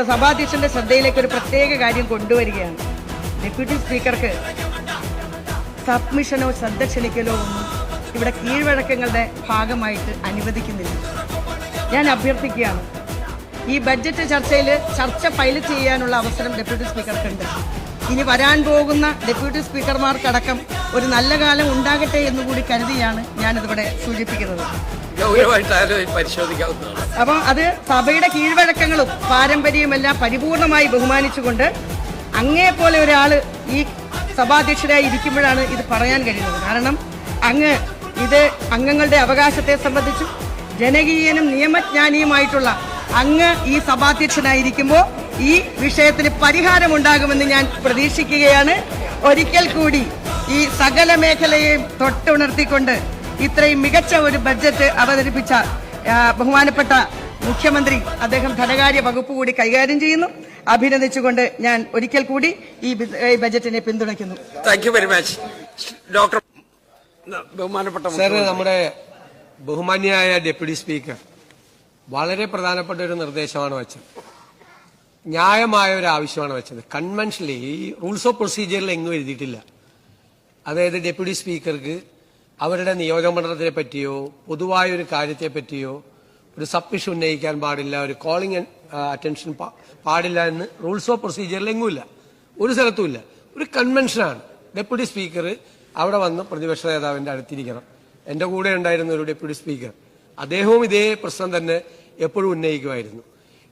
സഭാധ്യക്ഷന്റെ ശ്രദ്ധയിലേക്ക് ഒരു പ്രത്യേക കാര്യം കൊണ്ടുവരികയാണ്. ഡെപ്യൂട്ടി സ്പീക്കർക്ക് സബ്മിഷനോ ശ്രദ്ധ ക്ഷണിക്കലോ ഒന്നും ഇവിടെ കീഴ്വഴക്കങ്ങളുടെ ഭാഗമായിട്ട് അനുവദിക്കുന്നില്ല. ഞാൻ അഭ്യർത്ഥിക്കുകയാണ്, ഈ ബഡ്ജറ്റ് ചർച്ച പൈലറ്റ് ചെയ്യാനുള്ള അവസരം ഡെപ്യൂട്ടി സ്പീക്കർക്കുണ്ട്. ഇനി വരാൻ പോകുന്ന ഡെപ്യൂട്ടി സ്പീക്കർമാർക്കടക്കം ഒരു നല്ല കാലം ഉണ്ടാകട്ടെ എന്നുകൂടി കരുതിയാണ് ഞാനിതിവിടെ സൂചിപ്പിക്കുന്നത്. അപ്പം അത് സഭയുടെ കീഴ്വഴക്കങ്ങളും പാരമ്പര്യവുമെല്ലാം പരിപൂർണമായി ബഹുമാനിച്ചുകൊണ്ട് അങ്ങേപോലെ ഒരാള് ഈ സഭാധ്യക്ഷരായി ഇരിക്കുമ്പോഴാണ് ഇത് പറയാൻ കഴിയുന്നത്. കാരണം ഇത് അംഗങ്ങളുടെ അവകാശത്തെ സംബന്ധിച്ചും ജനകീയനും നിയമജ്ഞാനിയുമായിട്ടുള്ള അങ്ങ് ഈ സഭാധ്യക്ഷനായിരിക്കുമ്പോൾ ഈ വിഷയത്തിന് പരിഹാരമുണ്ടാകുമെന്ന് ഞാൻ പ്രതീക്ഷിക്കുകയാണ്. ഒരിക്കൽ കൂടി ഈ സകല മേഖലയെയും തൊട്ടുണർത്തിക്കൊണ്ട് ഇത്രയും മികച്ച ഒരു ബഡ്ജറ്റ് അവതരിപ്പിച്ച ബഹുമാനപ്പെട്ട മുഖ്യമന്ത്രി, അദ്ദേഹം ധനകാര്യ വകുപ്പ് കൂടി കൈകാര്യം ചെയ്യുന്നു, അഭിനന്ദിച്ചുകൊണ്ട് ഞാൻ ഒരിക്കൽ കൂടി ഈ ബജറ്റിനെ പിന്തുണയ്ക്കുന്നു. Thank you very much. Doctor ബഹുമാനപ്പെട്ട സർ, നമ്മുടെ ബഹുമാന്യായ ഡെപ്യൂട്ടി സ്പീക്കർ വളരെ പ്രധാനപ്പെട്ട ഒരു നിർദ്ദേശമാണ് വെച്ചത്. ന്യായമായ ഒരു ആവശ്യമാണ് വെച്ചത്. കൺവെൻഷനിൽ ഈ റൂൾസ് ഓഫ് പ്രൊസീജിയറിൽ എങ്ങും എഴുതിയിട്ടില്ല. അതായത് ഡെപ്യൂട്ടി സ്പീക്കർക്ക് അവരുടെ നിയോജകമണ്ഡലത്തെ പറ്റിയോ പൊതുവായ ഒരു കാര്യത്തെ പറ്റിയോ ഒരു സബ്മിഷൻ ഉന്നയിക്കാൻ പാടില്ല, ഒരു കോളിംഗ് അറ്റൻഷൻ പാടില്ല എന്ന് റൂൾസ് ഓഫ് പ്രൊസീജിയറിൽ എങ്ങുമില്ല, ഒരു സ്ഥലത്തുമില്ല. ഒരു കൺവെൻഷനാണ്. ഡെപ്യൂട്ടി സ്പീക്കർ അവിടെ വന്ന് പ്രതിപക്ഷ നേതാവിന്റെ അടുത്തിരിക്കണം. എന്റെ കൂടെ ഉണ്ടായിരുന്ന ഒരു ഡെപ്യൂട്ടി സ്പീക്കർ, അദ്ദേഹവും ഇതേ പ്രശ്നം തന്നെ എപ്പോഴും ഉന്നയിക്കുമായിരുന്നു.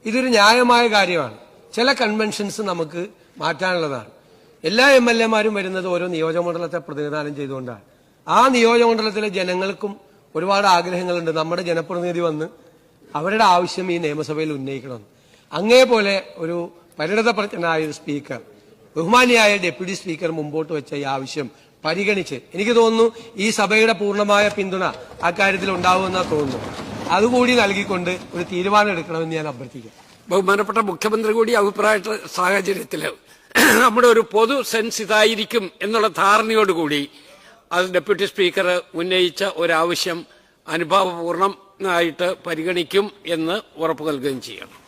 ഇതൊരു ന്യായമായ കാര്യമാണ്. ചില കൺവെൻഷൻസ് നമുക്ക് മാറ്റാനുള്ളതാണ്. എല്ലാ MLA-മാരും വരുന്നത് ഓരോ നിയോജകമണ്ഡലത്തെ പ്രതിനിധാനം ചെയ്തുകൊണ്ടാണ്. ആ നിയോജകമണ്ഡലത്തിലെ ജനങ്ങൾക്കും ഒരുപാട് ആഗ്രഹങ്ങളുണ്ട്. നമ്മുടെ ജനപ്രതിനിധി വന്ന് അവരുടെ ആവശ്യം ഈ നിയമസഭയിൽ ഉന്നയിക്കണമെന്ന്. അങ്ങേപോലെ ഒരു പരിണതപ്രജ്ഞനായ ഒരു സ്പീക്കർ, ബഹുമാനിയായ ഡെപ്യൂട്ടി സ്പീക്കർ മുമ്പോട്ട് വെച്ച ഈ ആവശ്യം പരിഗണിച്ച് എനിക്ക് തോന്നുന്നു ഈ സഭയുടെ പൂർണ്ണമായ പിന്തുണ അക്കാര്യത്തിൽ ഉണ്ടാവുമെന്നാണ് തോന്നുന്നു. അതുകൂടി നൽകിക്കൊണ്ട് ഒരു തീരുമാനം എടുക്കണമെന്ന് ഞാൻ അഭ്യർത്ഥിക്കാം. ബഹുമാനപ്പെട്ട മുഖ്യമന്ത്രി കൂടി അഭിപ്രായ സാഹചര്യത്തിൽ നമ്മുടെ ഒരു പൊതു സെൻസ് ഇതായിരിക്കും എന്നുള്ള ധാരണയോടുകൂടി അത് ഡെപ്യൂട്ടി സ്പീക്കർ ഉന്നയിച്ച ഒരാവശ്യം അനുഭാവപൂർണ്ണമായിട്ട് പരിഗണിക്കും എന്ന് ഉറപ്പു നൽകുകയും ചെയ്യണം.